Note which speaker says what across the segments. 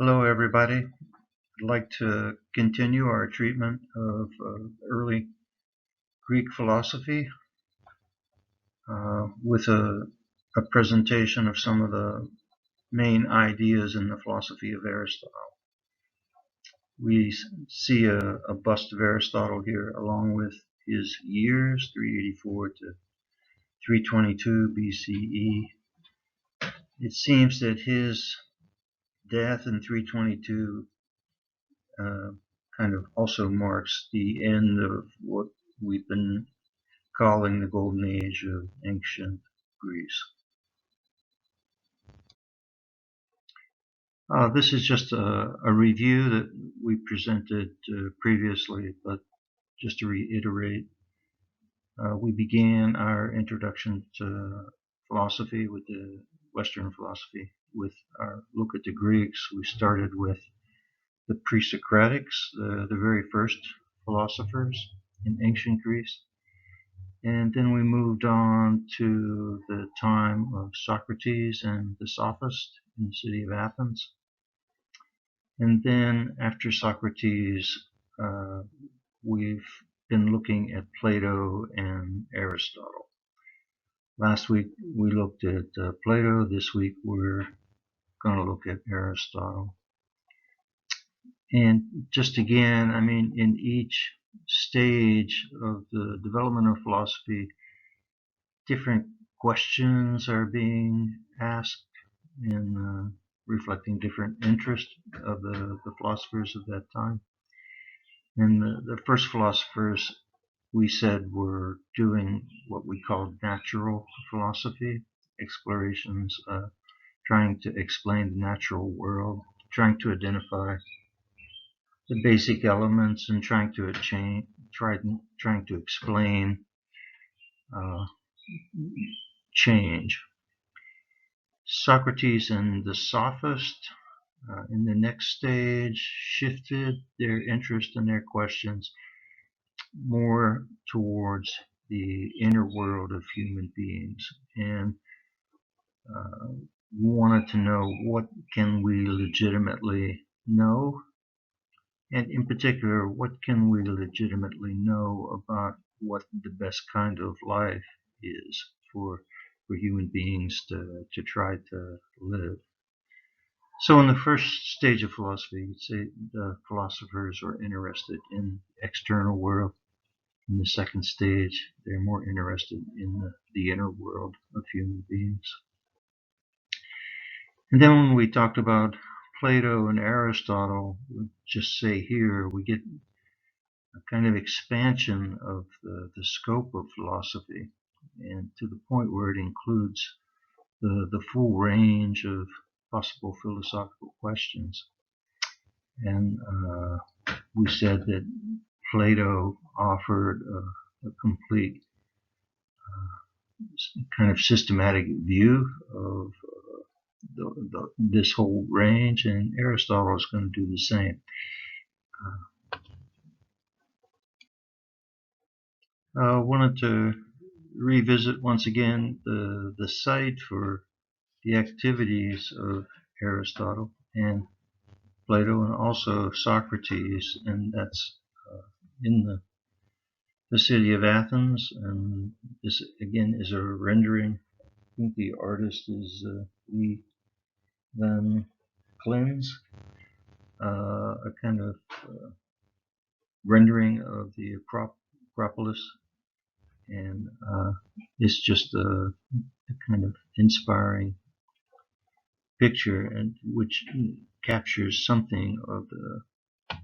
Speaker 1: Hello, everybody. I'd like to continue our treatment of early Greek philosophy with a presentation of some of the main ideas in the philosophy of Aristotle. We see a bust of Aristotle here along with his years, 384 to 322 BCE. It seems that his death in 322 kind of also marks the end of what we've been calling the golden age of ancient Greece. This is just a review that we presented previously, but just to reiterate, we began our introduction to philosophy with the Western philosophy with our look at the Greeks. We started with the pre-Socratics, the very first philosophers in ancient Greece. And then we moved on to the time of Socrates and the Sophists in the city of Athens. And then after Socrates, we've been looking at Plato and Aristotle. Last week we looked at Plato. This week we're going to look at Aristotle. And just again, I mean, in each stage of the development of philosophy, different questions are being asked and reflecting different interests of the philosophers of that time. And the first philosophers, we said, were doing what we called natural philosophy, explorations, trying to explain the natural world, trying to identify the basic elements and trying to explain change. Socrates and the Sophists in the next stage shifted their interest and their questions more towards the inner world of human beings and wanted to know what can we legitimately know, and in particular, what can we legitimately know about what the best kind of life is for human beings to try to live. So in the first stage of philosophy, you'd say the philosophers are interested in the external world. In the second stage, they're more interested in the inner world of human beings. And then when we talked about Plato and Aristotle, we just say here, we get a kind of expansion of the scope of philosophy, and to the point where it includes the full range of possible philosophical questions. And we said that Plato offered a complete kind of systematic view of this whole range, and Aristotle is going to do the same. Wanted to revisit once again the site for the activities of Aristotle and Plato and also Socrates, and that's in the city of Athens. And this again is a rendering. I think the artist is Lee Van Klins, a kind of rendering of the Acropolis, and it's just a kind of inspiring picture, and which captures something of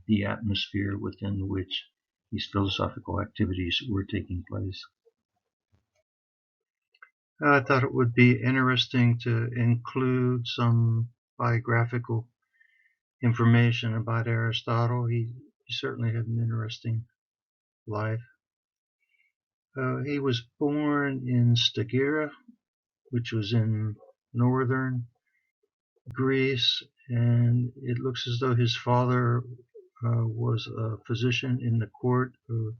Speaker 1: the atmosphere within which these philosophical activities were taking place. I thought it would be interesting to include some biographical information about Aristotle. He certainly had an interesting life. He was born in Stagira, which was in northern Greece, and it looks as though his father was a physician in the court of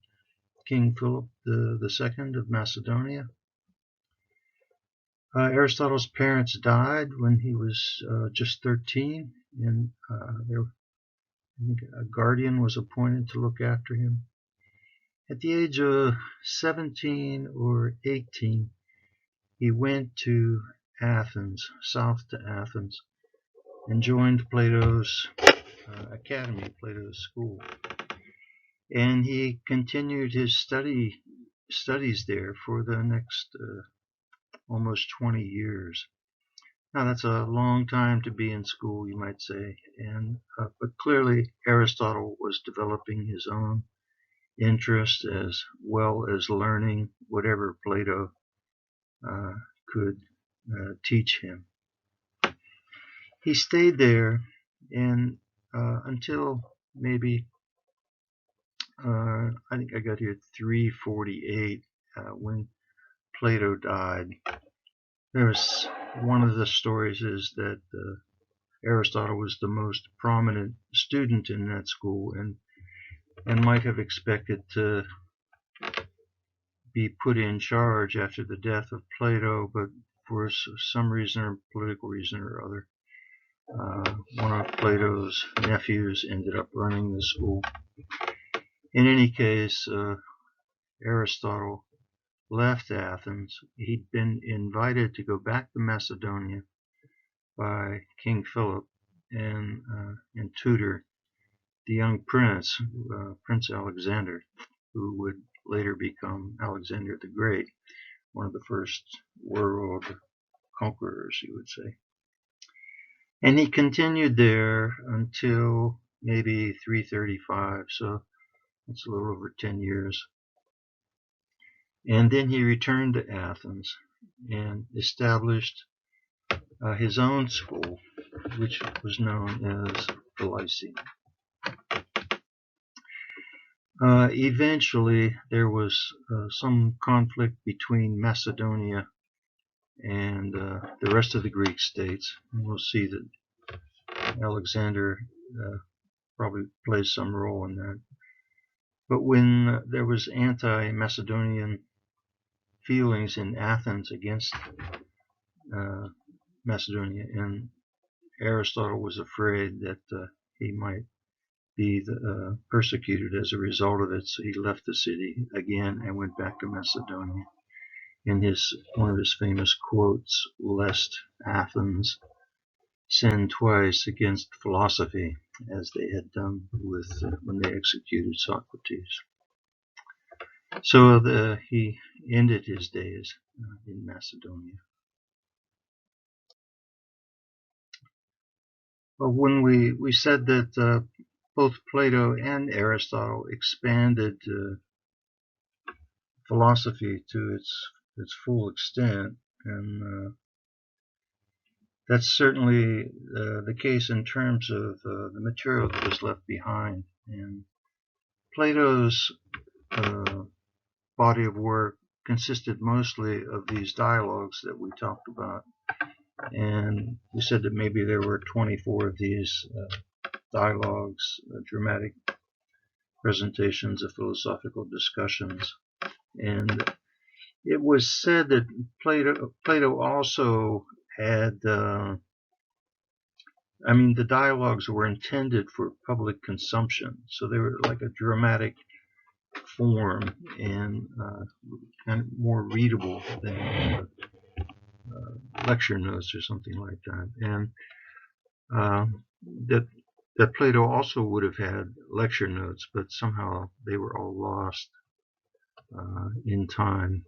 Speaker 1: King Philip II of Macedonia. Aristotle's parents died when he was just 13, and I think a guardian was appointed to look after him. At the age of 17 or 18, he went to Athens, south to Athens, and joined Plato's academy, Plato's school. And he continued his studies there for the next almost 20 years. Now that's a long time to be in school, you might say, and but clearly Aristotle was developing his own interest as well as learning whatever Plato could teach him. He stayed there, and until maybe I think I got here 348 when Plato died. There's one of the stories is that Aristotle was the most prominent student in that school, and might have expected to be put in charge after the death of Plato, but for some reason or political reason or other, one of Plato's nephews ended up running the school. In any case, Aristotle left Athens. He'd been invited to go back to Macedonia by King Philip and tutor the young prince, Prince Alexander, who would later become Alexander the Great, one of the first world conquerors, you would say. And he continued there until maybe 335, so that's a little over 10 years. And then he returned to Athens and established his own school, which was known as the Lyceum. Eventually, there was some conflict between Macedonia and the rest of the Greek states. And we'll see that Alexander probably plays some role in that. But when there was anti-Macedonian feelings in Athens against Macedonia, and Aristotle was afraid that he might be persecuted as a result of it, so he left the city again and went back to Macedonia. In one of his famous quotes, "Lest Athens sin twice against philosophy, as they had done with when they executed Socrates." So he ended his days in Macedonia. But when we said that both Plato and Aristotle expanded philosophy to its full extent, and that's certainly the case in terms of the material that was left behind. And Plato's body of work consisted mostly of these dialogues that we talked about, and we said that maybe there were 24 of these dialogues, dramatic presentations of philosophical discussions. And it was said that Plato also had, the dialogues were intended for public consumption, so they were like a dramatic form and kind of more readable than lecture notes or something like that. And that Plato also would have had lecture notes, but somehow they were all lost in time.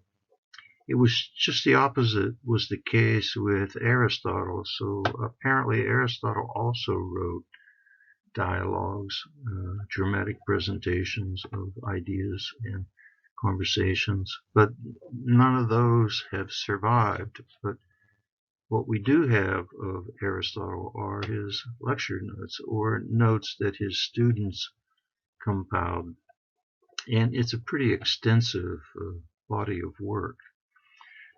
Speaker 1: It was just the opposite was the case with Aristotle. So apparently Aristotle also wrote dialogues, dramatic presentations of ideas and conversations, but none of those have survived. But what we do have of Aristotle are his lecture notes, or notes that his students compiled, and it's a pretty extensive body of work.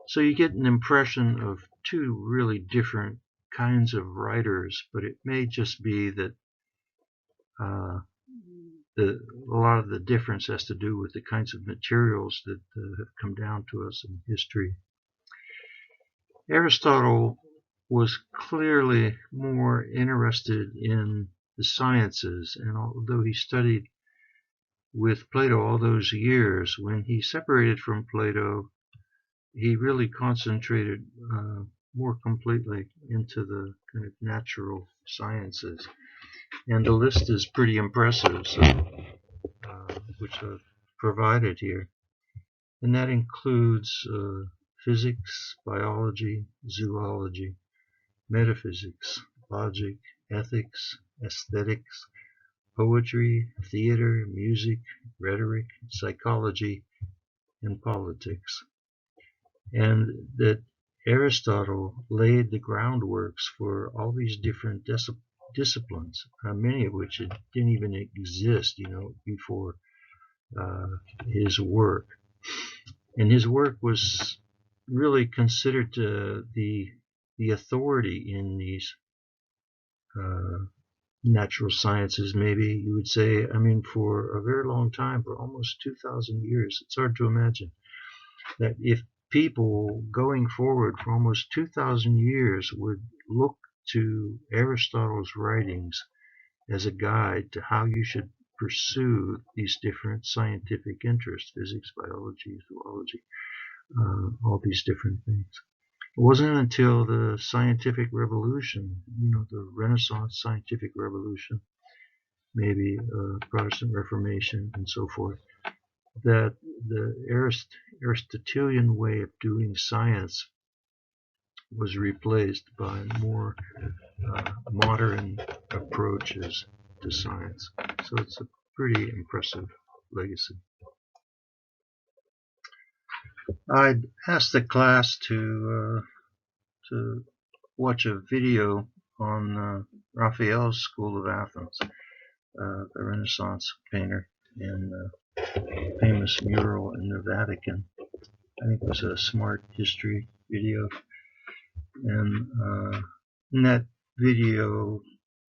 Speaker 1: So you get an impression of two really different kinds of writers, but it may just be that a lot of the difference has to do with the kinds of materials that have come down to us in history. Aristotle was clearly more interested in the sciences, and although he studied with Plato all those years, when he separated from Plato, he really concentrated more completely into the kind of natural sciences. And the list is pretty impressive, so, which I've provided here. And that includes physics, biology, zoology, metaphysics, logic, ethics, aesthetics, poetry, theater, music, rhetoric, psychology, and politics. And that Aristotle laid the groundworks for all these different disciplines, many of which didn't even exist, before his work. And his work was really considered the authority in these natural sciences, maybe you would say. I mean, for a very long time, for almost 2,000 years, it's hard to imagine that if people going forward for almost 2,000 years would look to Aristotle's writings as a guide to how you should pursue these different scientific interests, physics, biology, zoology, all these different things. It wasn't until the scientific revolution, the Renaissance scientific revolution, maybe Protestant Reformation and so forth, that the Aristotelian way of doing science was replaced by more modern approaches to science. So it's a pretty impressive legacy. I'd asked the class to watch a video on Raphael's School of Athens, the Renaissance painter, and famous mural in the Vatican. I think it was a smart history video, and that video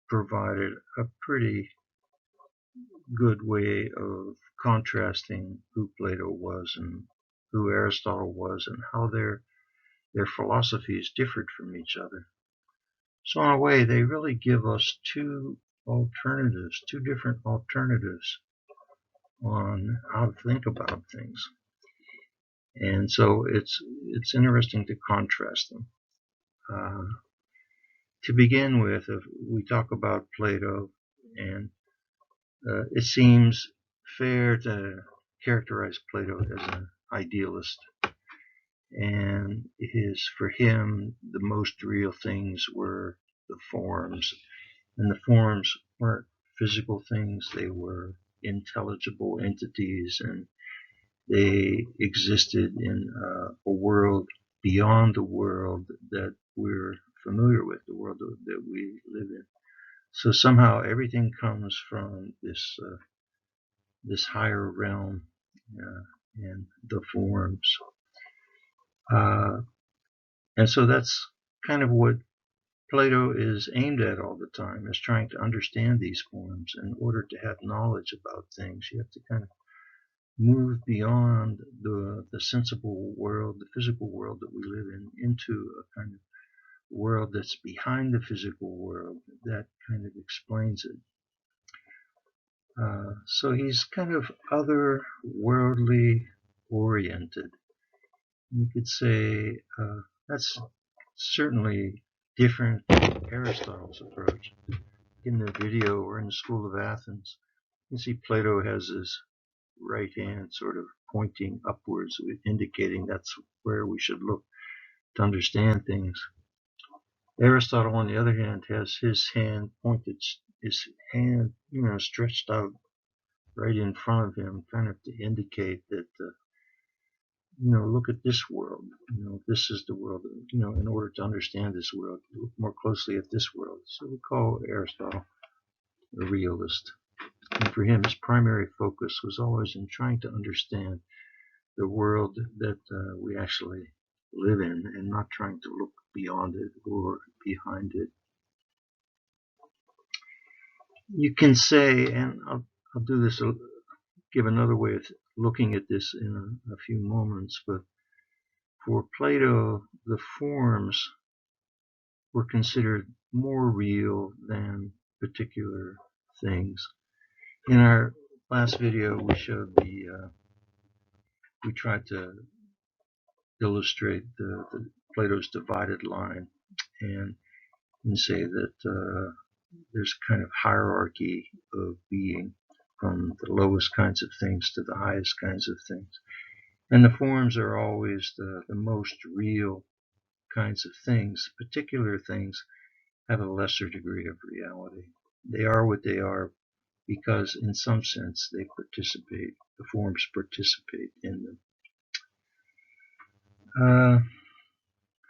Speaker 1: provided a pretty good way of contrasting who Plato was and who Aristotle was, and how their philosophies differed from each other. So in a way, they really give us two different alternatives on how to think about things. And so it's interesting to contrast them. To begin with, if we talk about Plato, and it seems fair to characterize Plato as an idealist. And for him, the most real things were the forms. And the forms weren't physical things, they were intelligible entities, and they existed in a world beyond the world that we're familiar with, the world that we live in. So somehow everything comes from this higher realm, and the forms. And so that's kind of what Plato is aimed at all the time, is trying to understand these forms. In order to have knowledge about things, you have to kind of move beyond the sensible world, the physical world that we live in, into a kind of world that's behind the physical world that kind of explains it. So he's kind of otherworldly oriented. You could say that's certainly different from Aristotle's approach. In the video or in the School of Athens, you see Plato has his right hand sort of pointing upwards, indicating that's where we should look to understand things. Aristotle, on the other hand, has his hand pointed, his hand, stretched out right in front of him, kind of to indicate that, look at this world. This is the world. In order to understand this world, look more closely at this world. So we call Aristotle a realist. And for him, his primary focus was always in trying to understand the world that we actually live in, and not trying to look beyond it or behind it. You can say, and I'll do this, give another way of looking at this in a few moments, but for Plato, the forms were considered more real than particular things. In our last video, we showed we tried to illustrate the Plato's divided line and say that there's kind of hierarchy of being from the lowest kinds of things to the highest kinds of things. And the forms are always the most real kinds of things. Particular things have a lesser degree of reality. They are what they are because in some sense they participate, the forms participate in them.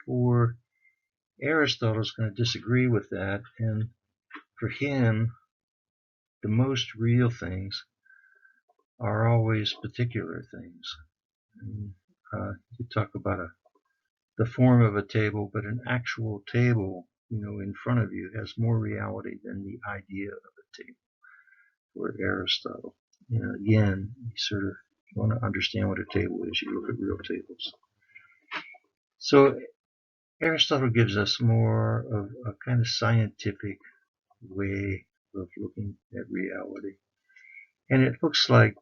Speaker 1: For Aristotle is going to disagree with that, and for him the most real things are always particular things. And, you talk about the form of a table, but an actual table, in front of you has more reality than the idea of a table for Aristotle. Again, you sort of want to understand what a table is, you look at real tables. So Aristotle gives us more of a kind of scientific way of looking at reality. And it looks like,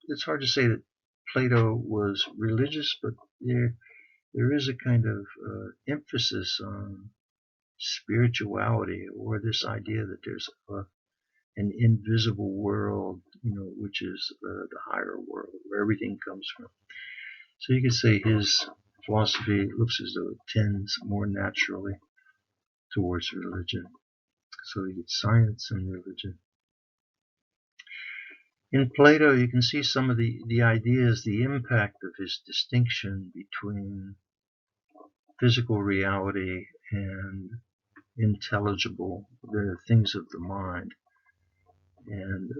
Speaker 1: it's hard to say that Plato was religious, but there is a kind of emphasis on spirituality, or this idea that there's an invisible world, which is the higher world, where everything comes from. So you could say his philosophy looks as though it tends more naturally towards religion. So you get science and religion. In Plato, you can see some of the ideas, the impact of his distinction between physical reality and intelligible, the things of the mind. And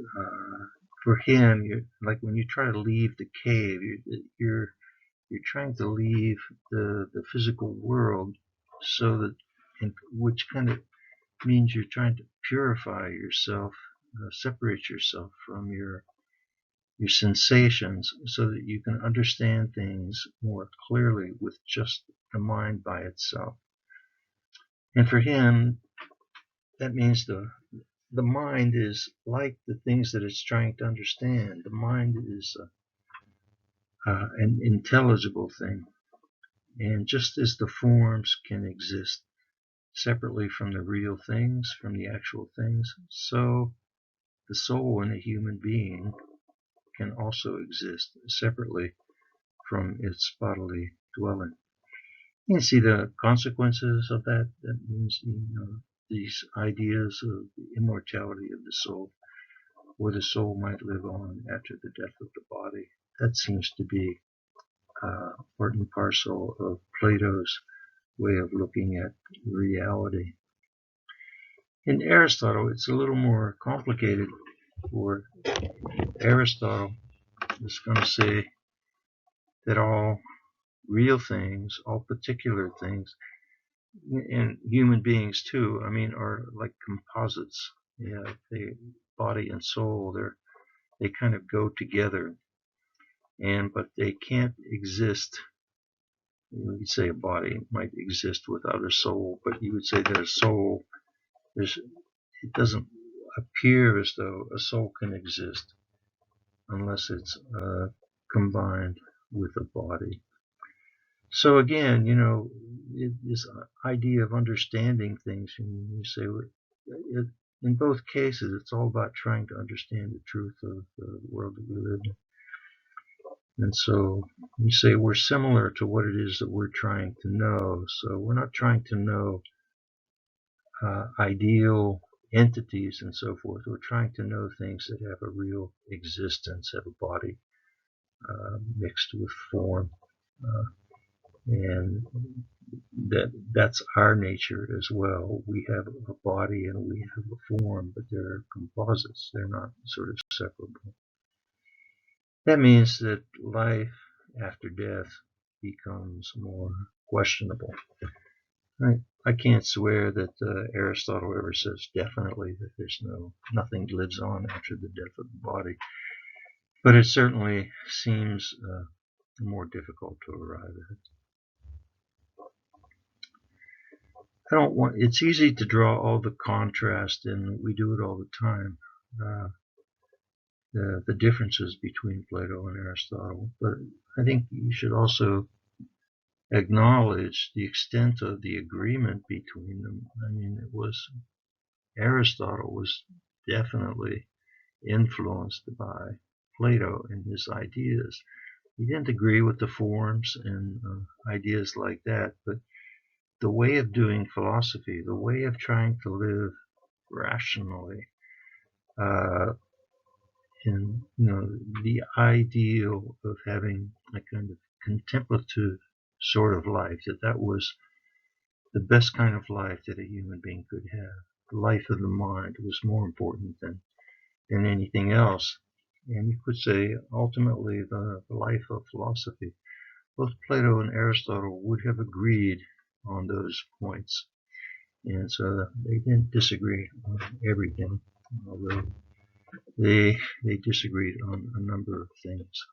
Speaker 1: for him, like when you try to leave the cave, you're trying to leave the physical world, so that, which kind of means you're trying to purify yourself, separate yourself from your sensations, so that you can understand things more clearly with just the mind by itself. And for him, that means the mind is like the things that it's trying to understand. The mind is an intelligible thing. And just as the forms can exist separately from the real things, from the actual things, so the soul in a human being can also exist separately from its bodily dwelling. You can see the consequences of that. That means, these ideas of the immortality of the soul, or the soul might live on after the death of the body. That seems to be part and parcel of Plato's way of looking at reality. In Aristotle, it's a little more complicated. For Aristotle is going to say that all real things, all particular things, and human beings too, are like composites. Yeah, body and soul, they kind of go together, but they can't exist. You could say a body might exist without a soul, but you would say that a soul, it doesn't appear as though a soul can exist unless it's combined with a body. So again, this idea of understanding things, and you say, in both cases, it's all about trying to understand the truth of the world that we live in. And so you say we're similar to what it is that we're trying to know. So we're not trying to know ideal entities and so forth. We're trying to know things that have a real existence, have a body mixed with form. And that's our nature as well. We have a body and we have a form, but they're composites. They're not sort of separable. That means that life after death becomes more questionable. I can't swear that Aristotle ever says definitely that there's nothing lives on after the death of the body, but it certainly seems more difficult to arrive at. I don't want. It's easy to draw all the contrast, and we do it all the time. The differences between Plato and Aristotle, but I think you should also acknowledge the extent of the agreement between them. I mean, Aristotle was definitely influenced by Plato and his ideas. He didn't agree with the forms and ideas like that, but the way of doing philosophy, the way of trying to live rationally, and the ideal of having a kind of contemplative sort of life, that was the best kind of life that a human being could have. The life of the mind was more important than anything else. And you could say ultimately the life of philosophy. Both Plato and Aristotle would have agreed on those points. And so they didn't disagree on everything, although they disagreed on a number of things.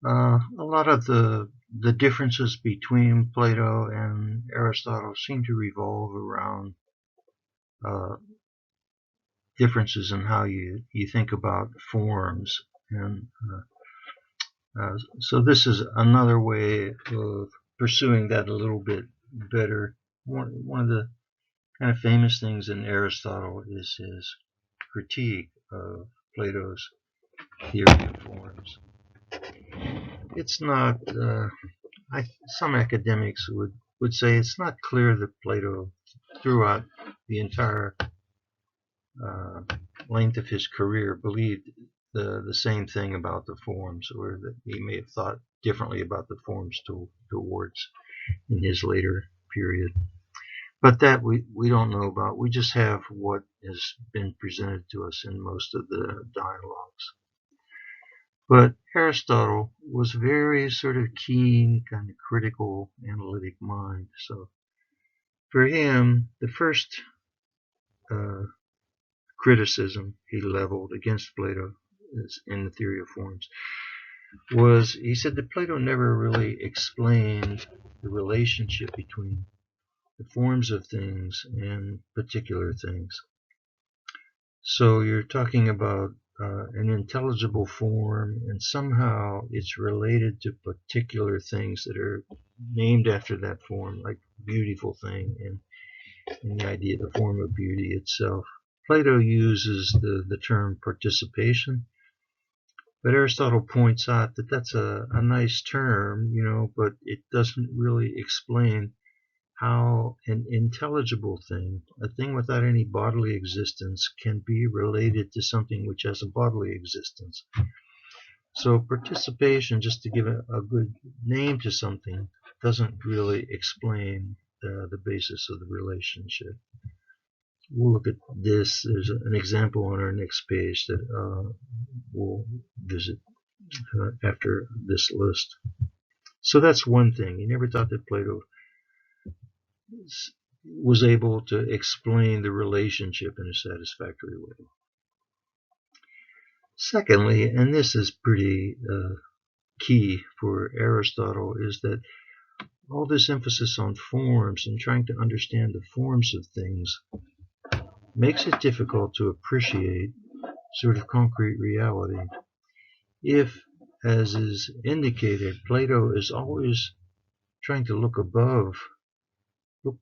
Speaker 1: A lot of the differences between Plato and Aristotle seem to revolve around differences in how you think about forms. And so this is another way of pursuing that a little bit better. One of the kind of famous things in Aristotle is his critique of Plato's theory of forms. It's not, some academics would say it's not clear that Plato, throughout the entire length of his career, believed the same thing about the forms, or that he may have thought differently about the forms towards in his later period. But that we don't know about. We just have what has been presented to us in most of the dialogues. But Aristotle was very sort of keen, kind of critical, analytic mind. So for him, the first criticism he leveled against Plato in the theory of forms was, he said that Plato never really explained the relationship between the forms of things and particular things. So you're talking about an intelligible form, and somehow it's related to particular things that are named after that form, like beautiful thing and the idea of the form of beauty itself. Plato uses the term participation, but Aristotle points out that that's a nice term, but it doesn't really explain how an intelligible thing, a thing without any bodily existence, can be related to something which has a bodily existence. So participation, just to give a good name to something, doesn't really explain the basis of the relationship. We'll look at this. There's an example on our next page that we'll visit after this list. So that's one thing. He never thought that Plato was able to explain the relationship in a satisfactory way. Secondly, and this is pretty key for Aristotle, is that all this emphasis on forms and trying to understand the forms of things makes it difficult to appreciate sort of concrete reality. If, as is indicated, Plato is always trying to look above,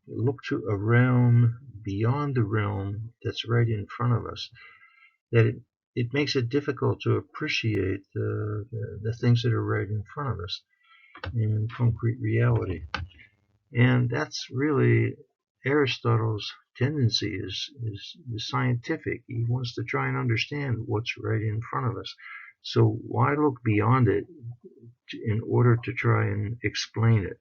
Speaker 1: look to a realm beyond the realm that's right in front of us, that it makes it difficult to appreciate the things that are right in front of us in concrete reality. And that's really Aristotle's tendency is scientific. He wants to try and understand what's right in front of us. So why look beyond it in order to try and explain it?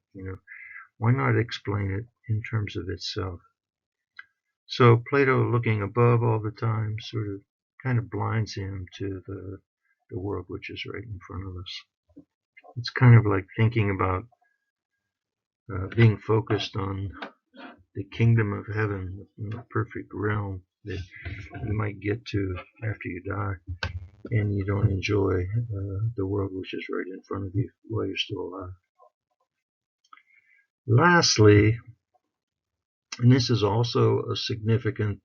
Speaker 1: Why not explain it in terms of itself? So Plato, looking above all the time, sort of kind of blinds him to the world which is right in front of us. It's kind of like thinking about being focused on the kingdom of heaven, the perfect realm that you might get to after you die, and you don't enjoy the world which is right in front of you while you're still alive. Lastly, and this is also a significant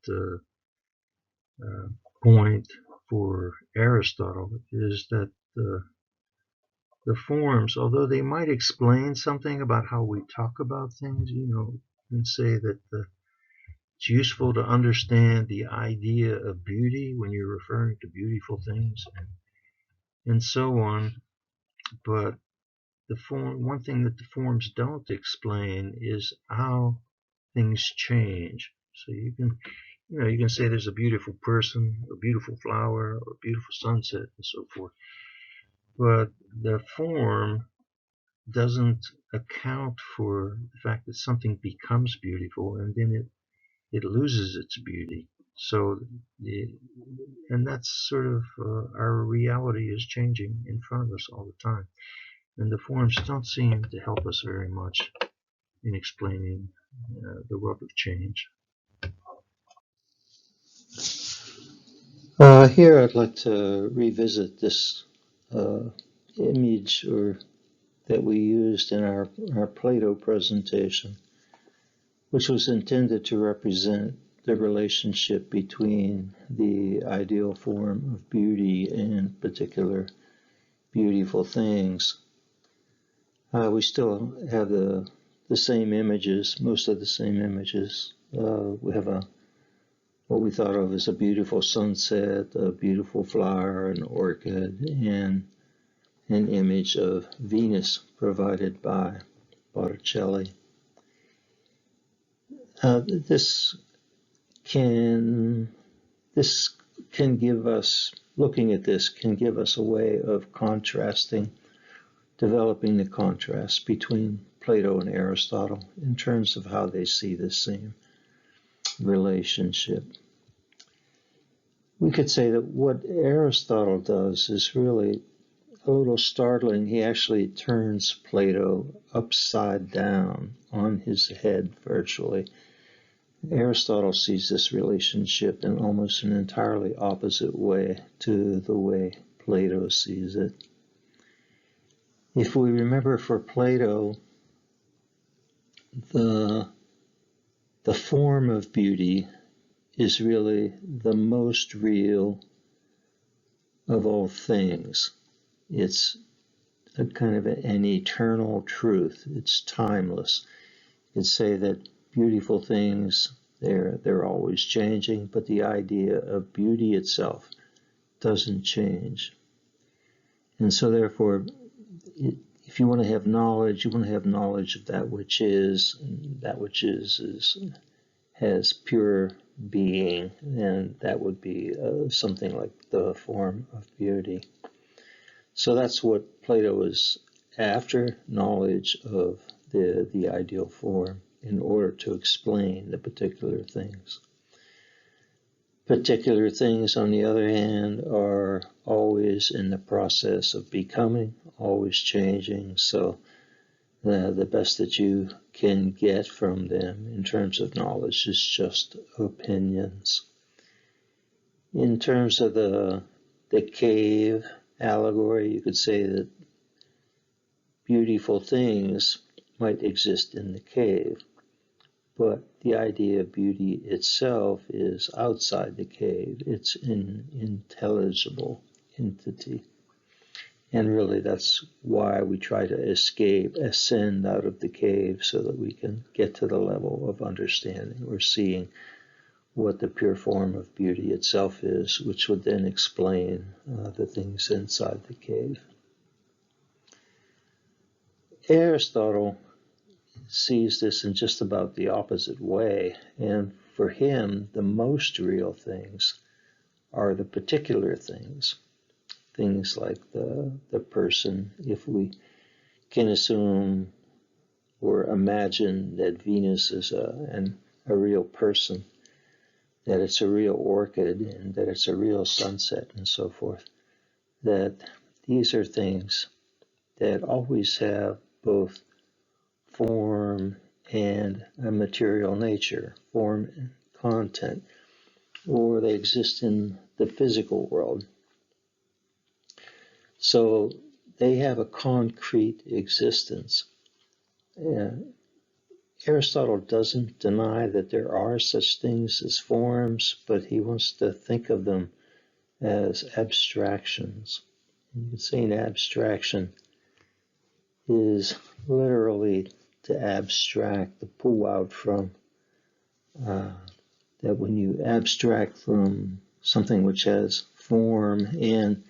Speaker 1: point for Aristotle, is that the forms, although they might explain something about how we talk about things, and say that it's useful to understand the idea of beauty when you're referring to beautiful things and so on. But one thing that the forms don't explain is how things change. So you can say there's a beautiful person, a beautiful flower, or a beautiful sunset, and so forth. But the form doesn't account for the fact that something becomes beautiful and then it loses its beauty. So, and that's sort of our reality is changing in front of us all the time. And the forms don't seem to help us very much in explaining the world of change. Here I'd like to revisit this image that we used in our Plato presentation, which was intended to represent the relationship between the ideal form of beauty and particular beautiful things. We still have the same images, most of the same images. We have what we thought of as a beautiful sunset, a beautiful flower, an orchid, and an image of Venus provided by Botticelli. This can give us, looking at this, can give us a way of contrasting, developing the contrast between Plato and Aristotle in terms of how they see this same relationship. We could say that what Aristotle does is really a little startling. He actually turns Plato upside down on his head virtually. Aristotle sees this relationship in almost an entirely opposite way to the way Plato sees it. If we remember, for Plato, the form of beauty is really the most real of all things. It's a kind of an eternal truth. It's timeless. You could say that beautiful things, they're always changing, but the idea of beauty itself doesn't change. And so therefore, if you want to have knowledge, you want to have knowledge of that which is, and that which has pure being, and that would be something like the form of beauty. So that's what Plato is after, knowledge of the ideal form in order to explain the particular things. Particular things, on the other hand, are always in the process of becoming, always changing, so the best that you can get from them in terms of knowledge is just opinions. In terms of the cave allegory, you could say that beautiful things might exist in the cave, but the idea of beauty itself is outside the cave. It's an intelligible entity. And really that's why we try to ascend out of the cave, so that we can get to the level of understanding or seeing what the pure form of beauty itself is, which would then explain the things inside the cave. Aristotle sees this in just about the opposite way, and for him, the most real things are the particular things. Things like the person, if we can assume or imagine that Venus is a real person, that it's a real orchid, and that it's a real sunset, and so forth, that these are things that always have both form and a material nature, form and content, or they exist in the physical world. So they have a concrete existence.
Speaker 2: Aristotle doesn't deny that there are such things as forms, but he wants to think of them as abstractions. You could say an abstraction is literally to abstract, to pull out from, that when you abstract from something which has form and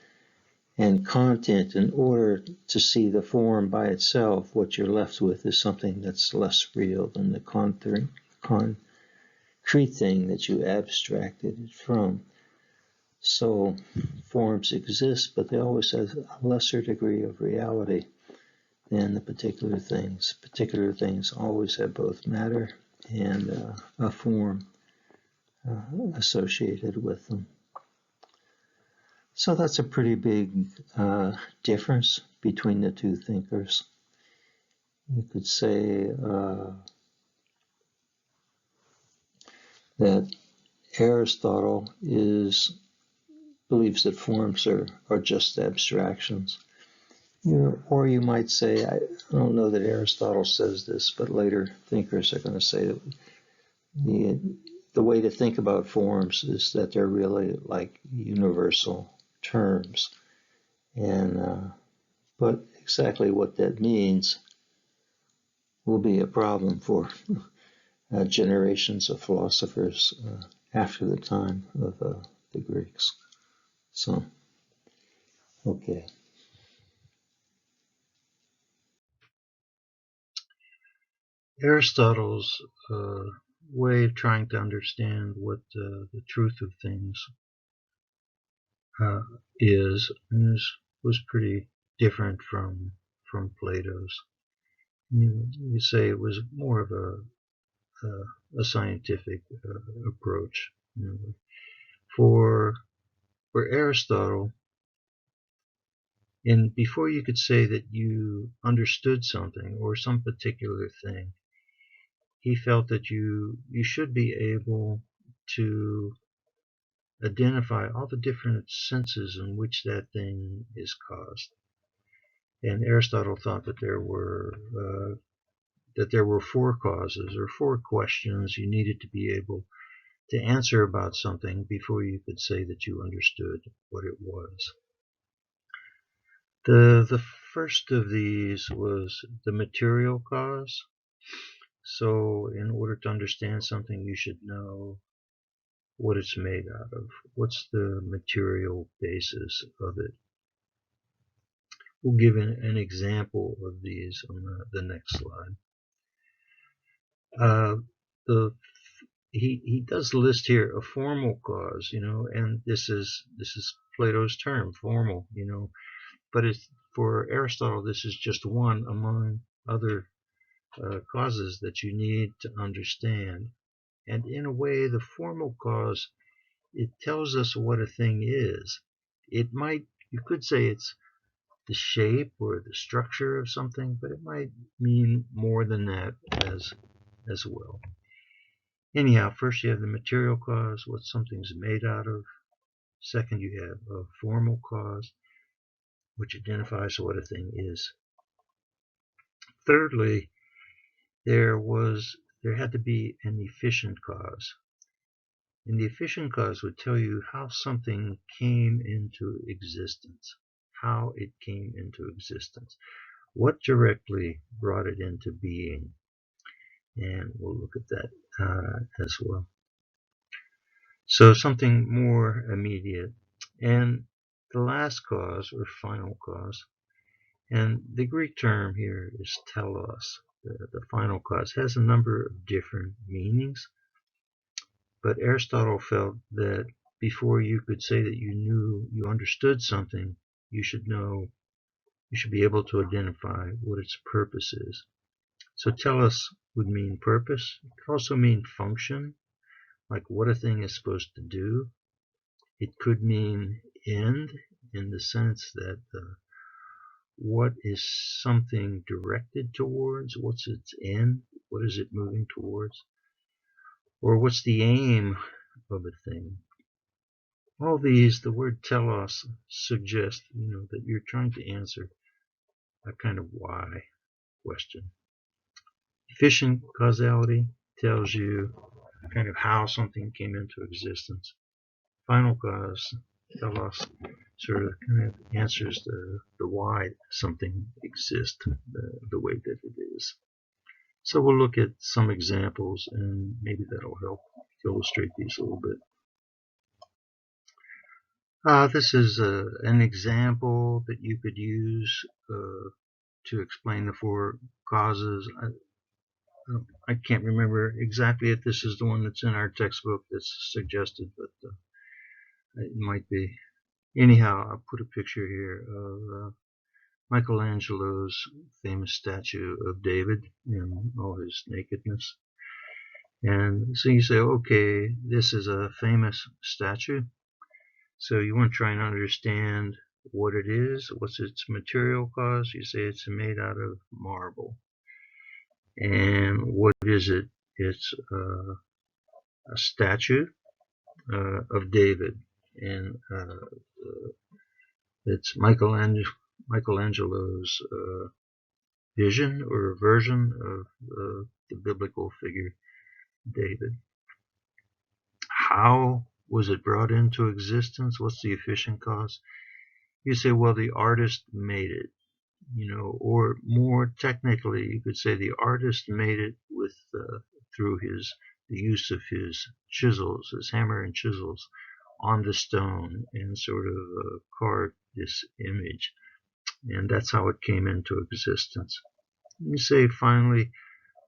Speaker 2: content, in order to see the form by itself, what you're left with is something that's less real than the concrete thing that you abstracted it from. So forms exist, but they always have a lesser degree of reality than the particular things. Particular things always have both matter and a form associated with them. So that's a pretty big difference between the two thinkers. You could say that Aristotle believes that forms are just abstractions. Or you might say, I don't know that Aristotle says this, but later thinkers are going to say that the way to think about forms is that they're really like universal terms. But exactly what that means will be a problem for generations of philosophers after the time of the Greeks. So, okay.
Speaker 1: Aristotle's way of trying to understand what the truth of things was pretty different from Plato's. You say it was more of a scientific approach. For Aristotle, and before you could say that you understood something or some particular thing, he felt that you should be able to identify all the different senses in which that thing is caused. And Aristotle thought that there were four causes or four questions you needed to be able to answer about something before you could say that you understood what it was. The first of these was the material cause. So in order to understand something, you should know what it's made out of. What's the material basis of it? We'll give an example of these on the next slide. He does list here a formal cause, and this is Plato's term, formal, but for Aristotle, this is just one among other causes that you need to understand. And in a way, the formal cause, it tells us what a thing is. You could say it's the shape or the structure of something, but it might mean more than that as well. Anyhow, first you have the material cause, what something's made out of. Second, you have a formal cause, which identifies what a thing is. Thirdly, there had to be an efficient cause. And the efficient cause would tell you how something came into existence, how it came into existence, what directly brought it into being. And we'll look at that as well. So something more immediate. And the last cause, or final cause, and the Greek term here is telos, the final cause, has a number of different meanings. But Aristotle felt that before you could say that you understood something, you should be able to identify what its purpose is. So telos would mean purpose. It could also mean function, like what a thing is supposed to do. It could mean end, in the sense that what is something directed towards? What's its end? What is it moving towards? Or what's the aim of a thing? All these, the word telos suggests, that you're trying to answer a kind of why question. Efficient causality tells you kind of how something came into existence. Final cause, telos, sort of kind of answers the why something exists the way that it is. So we'll look at some examples, and maybe that'll help illustrate these a little bit. This is an example that you could use to explain the four causes. I can't remember exactly if this is the one that's in our textbook that's suggested, but it might be. Anyhow, I'll put a picture here of Michelangelo's famous statue of David in all his nakedness. And so you say, okay, this is a famous statue. So you want to try and understand what it is. What's its material cause? You say it's made out of marble. And what is it? It's a statue of David. And it's Michelangelo's vision or version of the biblical figure David. How was it brought into existence? What's the efficient cause? You say, well, the artist made it, or more technically, you could say the artist made it with through the use of his chisels, his hammer and chisels on the stone, and sort of carved this image, and that's how it came into existence. You say, finally,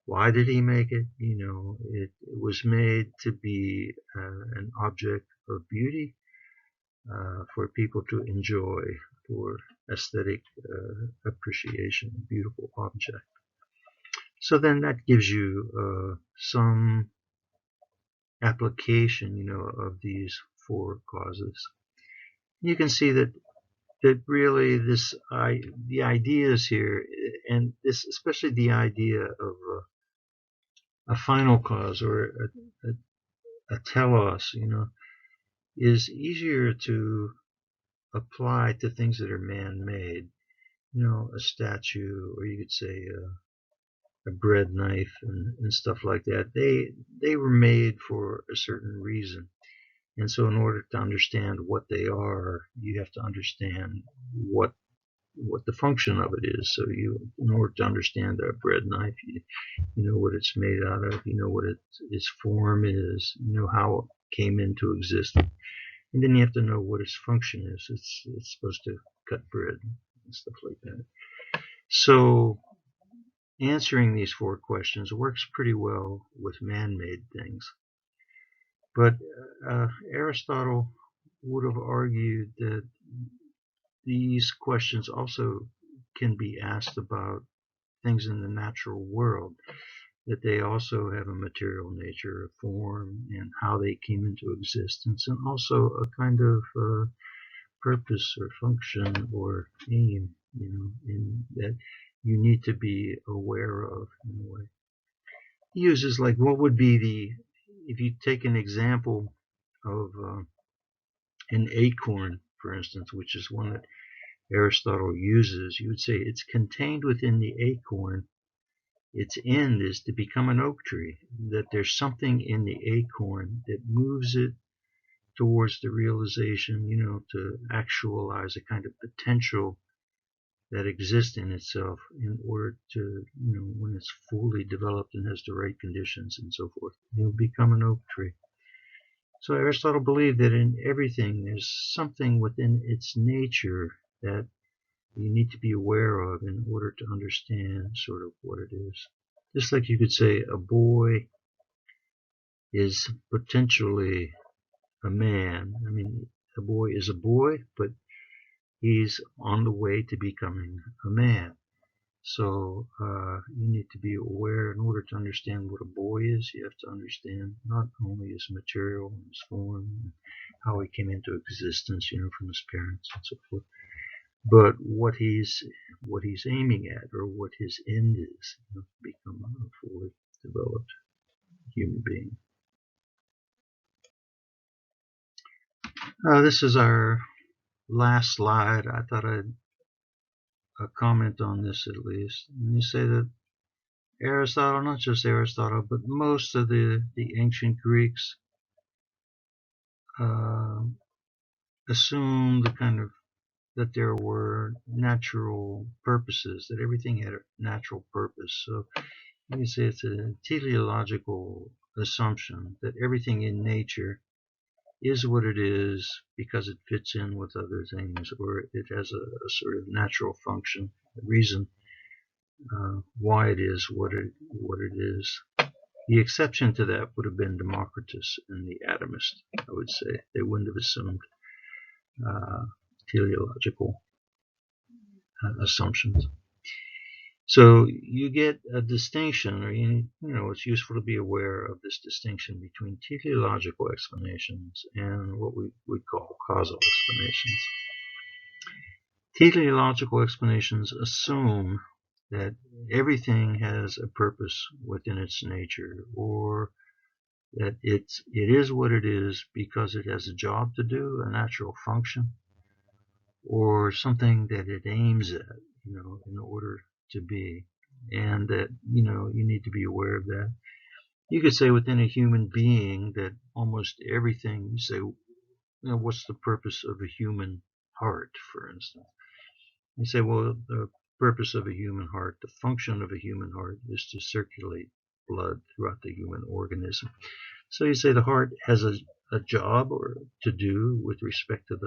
Speaker 1: why did he make it? It was made to be an object of beauty for people to enjoy, for aesthetic appreciation, a beautiful object. So then that gives you some application, of these four causes. You can see that really the ideas here, and this especially the idea of a final cause or a telos, is easier to apply to things that are man-made. A statue, or you could say a bread knife and stuff like that. They were made for a certain reason. And so in order to understand what they are, you have to understand what the function of it is. So in order to understand a bread knife, you know what it's made out of, you know what its form is, you know how it came into existence. And then you have to know what its function is. It's supposed to cut bread and stuff like that. So answering these four questions works pretty well with man-made things. But Aristotle would have argued that these questions also can be asked about things in the natural world, that they also have a material nature, a form, and how they came into existence, and also a kind of purpose or function or aim, in that you need to be aware of in a way. He uses, like, what would be if you take an example of an acorn, for instance, which is one that Aristotle uses, you would say it's contained within the acorn. Its end is to become an oak tree, that there's something in the acorn that moves it towards the realization, to actualize a kind of potential that exists in itself in order to, when it's fully developed and has the right conditions and so forth, it'll become an oak tree. So Aristotle believed that in everything there's something within its nature that you need to be aware of in order to understand sort of what it is. Just like you could say a boy is potentially a man. I mean, a boy is a boy, but he's on the way to becoming a man. So you need to be aware. In order to understand what a boy is, you have to understand not only his material and his form, and how he came into existence, from his parents and so forth, but what he's aiming at, or what his end is, to become a fully developed human being. This is our last slide. I thought I'd comment on this at least. And you say that Aristotle, not just Aristotle, but most of the ancient Greeks assumed that there were natural purposes, that everything had a natural purpose. So you can say it's a teleological assumption that everything in nature is what it is because it fits in with other things, or it has a sort of natural function, a reason why it is what it is. The exception to that would have been Democritus and the atomists, I would say. They wouldn't have assumed teleological assumptions. So you get a distinction, or it's useful to be aware of this distinction between teleological explanations and what we would call causal explanations. Teleological explanations assume that everything has a purpose within its nature, or that it is what it is because it has a job to do, a natural function, or something that it aims at, in order to be. And that, you need to be aware of that. You could say within a human being that almost everything, you say, what's the purpose of a human heart, for instance? You say, well, the purpose of a human heart, the function of a human heart is to circulate blood throughout the human organism. So you say the heart has a job or to do with respect to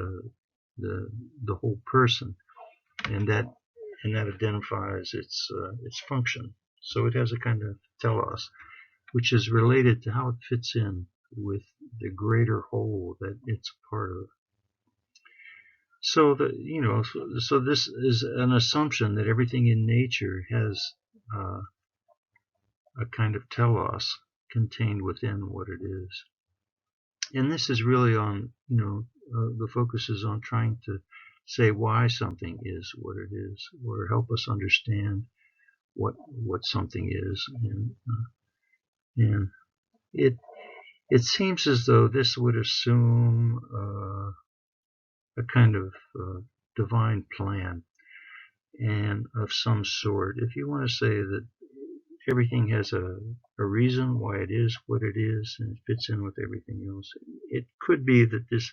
Speaker 1: the whole person, and that identifies its function. So it has a kind of telos, which is related to how it fits in with the greater whole that it's a part of. So so this is an assumption that everything in nature has a kind of telos contained within what it is. And this is really on, the focus is on trying to say why something is what it is, or help us understand what something is. And it seems as though this would assume a kind of divine plan and of some sort. If you want to say that everything has a reason why it is what it is and it fits in with everything else, it could be that this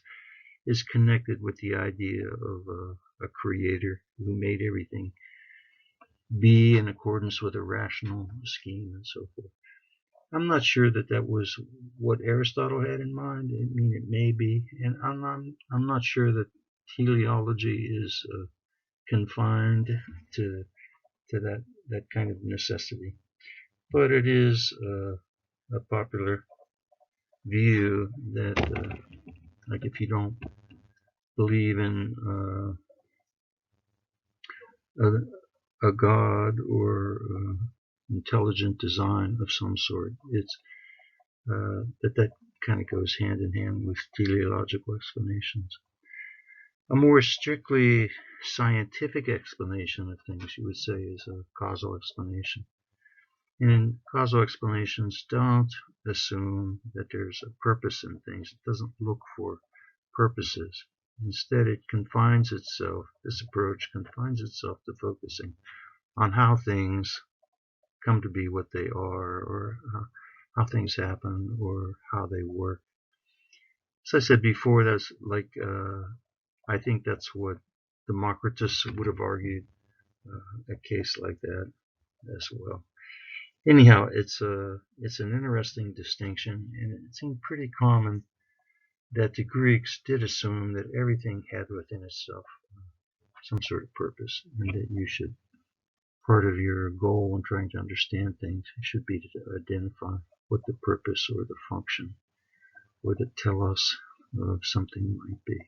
Speaker 1: is connected with the idea of a creator who made everything be in accordance with a rational scheme and so forth. I'm not sure that that was what Aristotle had in mind. I mean, it may be, and I'm not sure that teleology is confined to that kind of necessity. But it is a popular view that, like, if you don't believe in a god or intelligent design of some sort, it's that kind of goes hand in hand with teleological explanations. A more strictly scientific explanation of things, you would say, is a causal explanation. And causal explanations don't assume that there's a purpose in things. It doesn't look for purposes. Instead, this approach confines itself to focusing on how things come to be what they are, or how things happen, or how they work. As I said before, that's like, I think that's what Democritus would have argued, a case like that as well. Anyhow, it's an interesting distinction, and it seemed pretty common that the Greeks did assume that everything had within itself some sort of purpose, and that part of your goal in trying to understand things should be to identify what the purpose or the function or the telos of something might be.